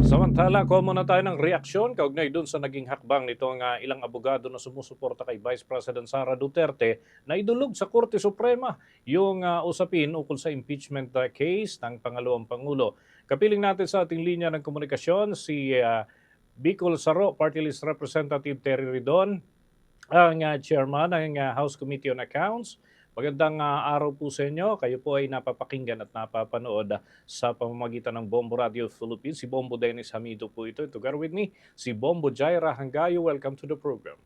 Samantala, komo na tayo ng reaksyon kaugnay dun sa naging hakbang nitong ilang abogado na sumusuporta kay Vice President Sara Duterte na idulog sa Korte Suprema yung usapin ukol sa impeachment case ng pangalawang Pangulo. Kapiling natin sa ating linya ng komunikasyon si Bicol Saro, Party List Representative Terry Ridon, ang chairman ng House Committee on Accounts. Magandang araw po sa inyo. Kayo po ay napapakinggan at napapanood sa pamamagitan ng Bombo Radio Philippines. Si Bombo Dennis Hamido po ito. Together with me, si Bombo Jaira Hangayo. Welcome to the program.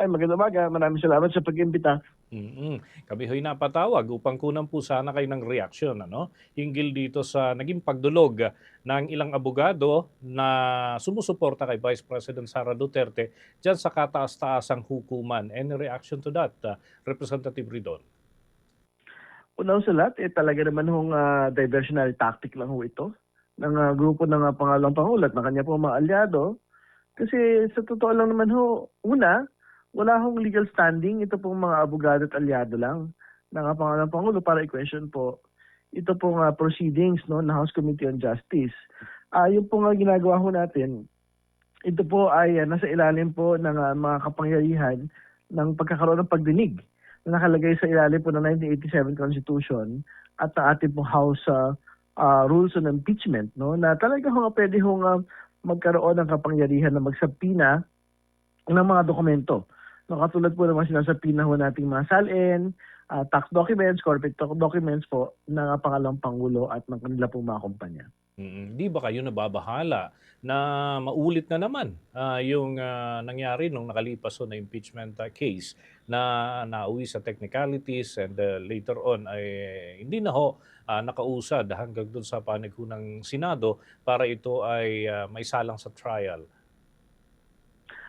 Ay, magandang umaga. Maraming salamat sa pag-imbita. Kami ho'y napatawag upang kunan po sana kayo ng reaksyon hinggil dito sa naging pagdulog ng ilang abogado na sumusuporta kay Vice President Sara Duterte dyan sa kataas-taasang hukuman. Any reaction to that, Representative Ridon? Unang sa lahat, talaga naman hong diversionary tactic lang ho ito ng grupo ng pangalawang Pangulo at ng kanya po mga alyado. Kasi sa totoo lang naman ho, una, wala hong legal standing. Ito pong mga abogado at alyado lang ng pangalawang Pangulo para i-question po ito pong proceedings ng House Committee on Justice. Yung pong ginagawa ho natin, ito po ay nasa ilalim po ng mga kapangyarihan ng pagkakaroon ng pagdinig na nakalagay sa ilalim po ng 1987 Constitution at ng ating pong House Rules on Impeachment, na talaga pwede magkaroon ng kapangyarihan na magsabina ng mga dokumento. Katulad po naman sinasabina ho nating mga SALN, tax documents, corporate documents po ng pangalawang Pangulo at ng kanila pong mga kumpanya. Di ba kayo nababahala na maulit na naman yung nangyari nung nakalipas na impeachment case na nauwi sa technicalities and later on ay hindi na nakausad hanggang dun sa panig ng Senado para ito ay maisalang sa trial?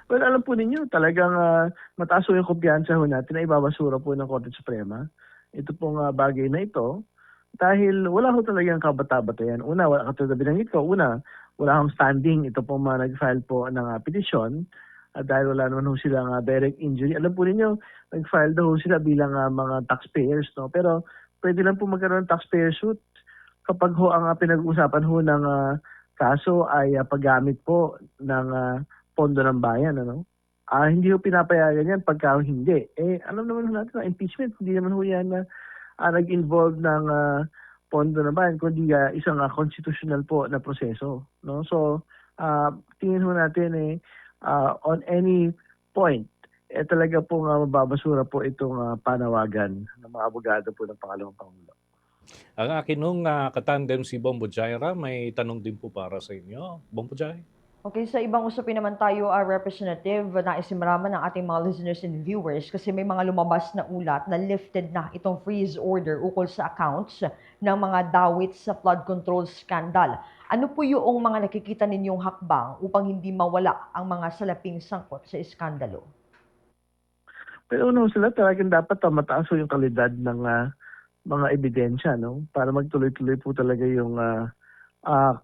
Well, alam po ninyo, talagang mataas yung kumpiyansa ho natin na ibabasura po ng Korte Suprema. Ito pong bagay na ito dahil wala ho talagang kabata-batayan. Una, katulad na binanggit ko, wala hong standing. Ito pong nag-file po ng petisyon dahil wala naman ho silang direct injury. Alam po ninyo, nag-file daw ho sila bilang mga taxpayers. Pero pwede lang po magkaroon ng taxpayer suit kapag ho ang pinag-uusapan ho ng kaso ay paggamit po ng pondo ng bayan, hindi ho pinapayagan yan pagka hindi. Alam naman natin na impeachment, hindi naman ho yan nag-involve ng pondo ng bayan, kundi isang constitutional po na proseso. So, tingin ho natin on any point, talaga pong mababasura po itong panawagan ng mga abogado po ng pangalawang Pangulo. Ang akin nung katandem si Bombo Jaira, may tanong din po para sa inyo. Bombo Jaira? Okay, sa ibang usapin naman tayo, Representative, naisimraman ng ating mga listeners and viewers kasi may mga lumabas na ulat na lifted na itong freeze order ukol sa accounts ng mga dawit sa flood control scandal. Ano po yung mga nakikita ninyong hakbang upang hindi mawala ang mga salaping sangkot sa iskandalo? Pero sila talagang dapat mataas yung kalidad ng mga ebidensya, para magtuloy-tuloy po talaga yung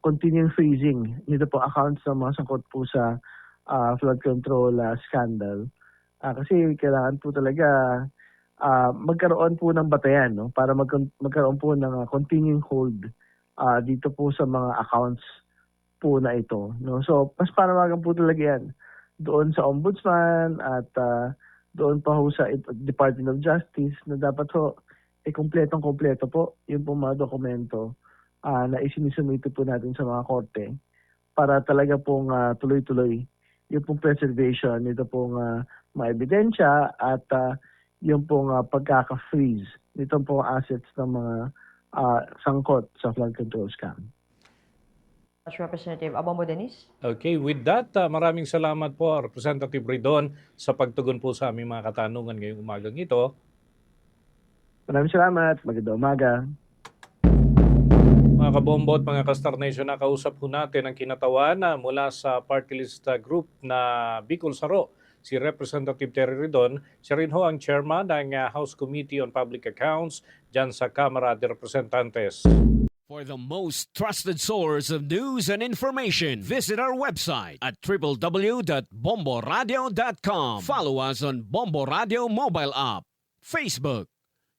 continuing freezing nito po accounts ng mga sangkot po sa flood control scandal. Kasi kailangan po talaga magkaroon po ng batayan para magkaroon po ng continuing hold dito po sa mga accounts po na ito. So, mas panawagan po talaga yan doon sa Ombudsman at doon pa ho sa Department of Justice na dapat kompletong-kompleto po yung po mga dokumento na isinisumito po natin sa mga korte para talaga pong tuloy-tuloy yung pong preservation nito pong mga ebidensya at yung pong pagkaka-freeze nitong pong assets ng mga sangkot sa flood control scam. Representative Abombo Dennis? Okay, with that, maraming salamat po Representative Ridon sa pagtugon po sa aming mga katanungan ngayong umagang ito. Maraming salamat. Magandang umaga. Mga kabombo at mga Kastar Nation, nakausap po natin ang kinatawan mula sa party list group na Bicol Saro, si Representative Terry Ridon. Siya rin ho ang chairman ng House Committee on Public Accounts dyan sa Kamara de Representantes. For the most trusted source of news and information, visit our website at www.bomboradio.com. Follow us on Bombo Radio mobile app, Facebook,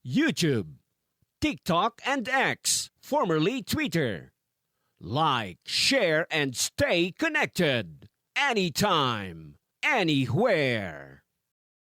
YouTube, TikTok, and X, formerly Twitter. Like, share, and stay connected. Anytime, anywhere.